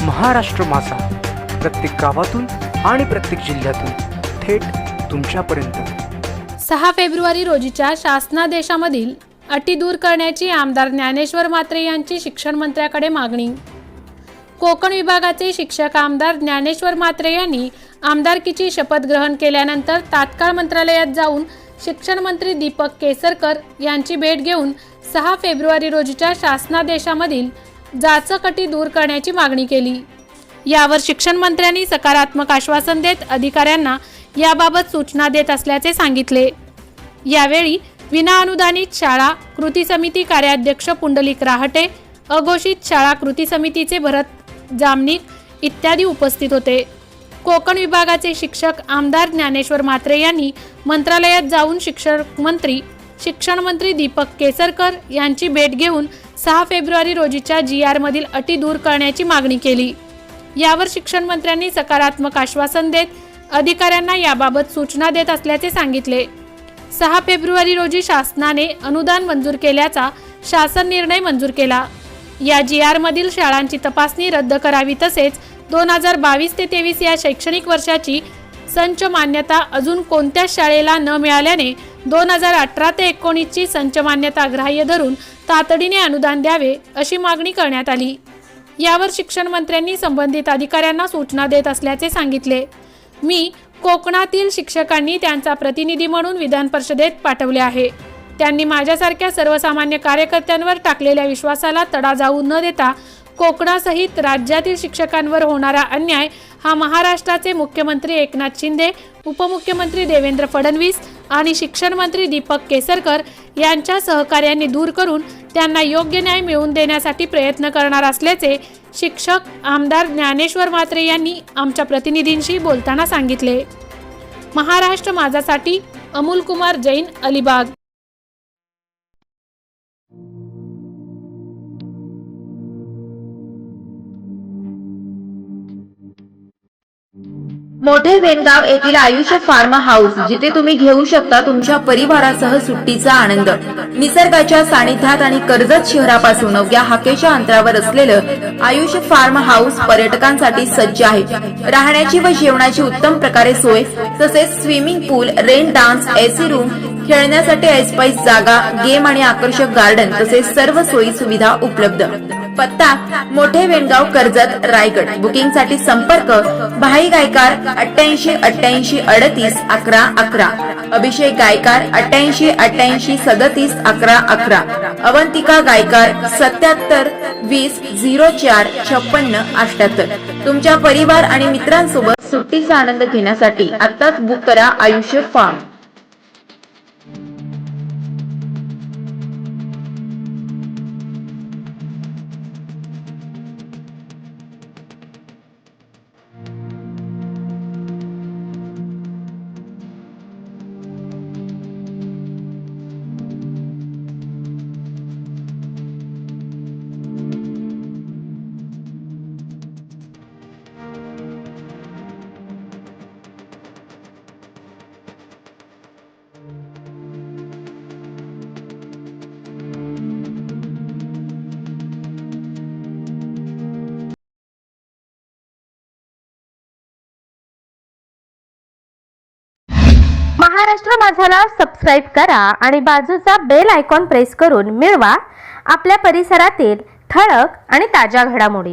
महाराष्ट्र माझा, प्रत्येक गावातून आणि प्रत्येक जिल्ह्यातून थेट तुमच्यापर्यंत। 6 फेब्रुवारी रोजीच्या शासनादेशामधील अटी दूर करण्याची आमदार ज्ञानेश्वर म्हात्रे यांची शिक्षण मंत्र्याकडे मागणी। कोकण विभागाचे शिक्षक आमदार ज्ञानेश्वर म्हात्रे यांनी आमदारकीची शपथ ग्रहण केल्यानंतर तात्काळ मंत्रालयात जाऊन शिक्षण मंत्री दीपक केसरकर यांची भेट घेऊन 6 फेब्रुवारी रोजीच्या शासनादेशामधील जाचक अटी दूर करण्याची मागणी केली। यावर शिक्षण मंत्र्यांनी सकारात्मक आश्वासन देत अधिकाऱ्यांना याबाबत सूचना देत असल्याचे सांगितले। यावेळी विनाअनुदानित शाळा कृती समिती कार्याध्यक्ष पुंडलिक राहटे, अघोषित शाळा कृती समितीचे भरत जामनिक इत्यादी उपस्थित होते। कोकण विभागाचे शिक्षक आमदार ज्ञानेश्वर म्हात्रे यांनी मंत्रालयात जाऊन शिक्षण मंत्री दीपक केसरकर यांची भेट घेऊन 6 फेब्रुवारी रोजीच्या GR मधील अटी दूर करण्याची मागणी केली। यावर शिक्षण मंत्र्यांनी सकारात्मक आश्वासन देत अधिकाऱ्यांना याबाबत सूचना देत असल्याचे सांगितले। 6 फेब्रुवारी रोजी शासनाने अनुदान मंजूर केल्याचा शासन निर्णय मंजूर केला। या GR मधील शाळांची तपासणी रद्द करावी, तसेच 2022 ते 23 या शैक्षणिक वर्षाची संच मान्यता अजून कोणत्याच शाळेला न मिळाल्याने 2018 ते 19 ची संच मान्यता ग्राह्य धरून तातडीने अनुदान द्यावे अशी मागणी करण्यात आली। यावर शिक्षण मंत्र्यांनी संबंधित अधिकाऱ्यांना सूचना देत असल्याचे सांगितले। मी कोकणातील शिक्षकांनी त्यांचा प्रतिनिधी म्हणून विधान परिषदेत पाठवले आहे। त्यांनी माझ्यासारख्या सर्वसामान्य कार्यकर्त्यांवर टाकलेल्या विश्वासाला तडा जाऊ न देता कोकणासहित राज्यातील शिक्षकांवर होणारा अन्याय हा महाराष्ट्राचे मुख्यमंत्री एकनाथ शिंदे, उपमुख्यमंत्री देवेंद्र फडणवीस आणि शिक्षण मंत्री दीपक केसरकर यांच्या सहकार्याने दूर करून त्यांना योग्य न्याय मिळवून देण्यासाठी प्रयत्न करणार असल्याचे शिक्षक आमदार ज्ञानेश्वर म्हात्रे यांनी आमच्या प्रतिनिधींशी बोलताना सांगितले। महाराष्ट्र माझासाठी अमोल कुमार जैन, अलिबाग। मोठे वेणगाव येथील आयुष्य फार्म हाऊस, जिथे तुम्ही घेऊ शकता तुमच्या परिवारासह सुट्टीचा आनंद। निसर्गाच्या सानिध्यात आणि कर्जत शहरापासून अवघ्या हाकेच्या अंतरावर असलेलं आयुष्य फार्म हाऊस पर्यटकांसाठी सज्ज आहे। राहण्याची व जेवणाची उत्तम प्रकारे सोय, तसेच स्विमिंग पूल, रेन डान्स, AC रूम, खेळण्यासाठी ऐसपैस जागा, गेम आणि आकर्षक गार्डन तसेच सर्व सोयी सुविधा उपलब्ध। पत्ता मोठे वेणगाव, कर्जत, रायगड। बुकिंग साठी संपर्क भाई गायकार 88 88 38 11 11, अभिषेक गायकार 88 88 37 11 11, अवंतिका गायकार 77 20 04 56 78। तुमच्या परिवार आणि मित्रांसोबत सुट्टीचा आनंद घेण्यासाठी आताच बुक करा आयुष्य फार्म। महाराष्ट्र माझाला सबस्क्राइब करा आणि बाजूचा बेल आयकॉन प्रेस करून मिळवा आपल्या परिसरातील ठळक आणि ताज्या घडामोडी।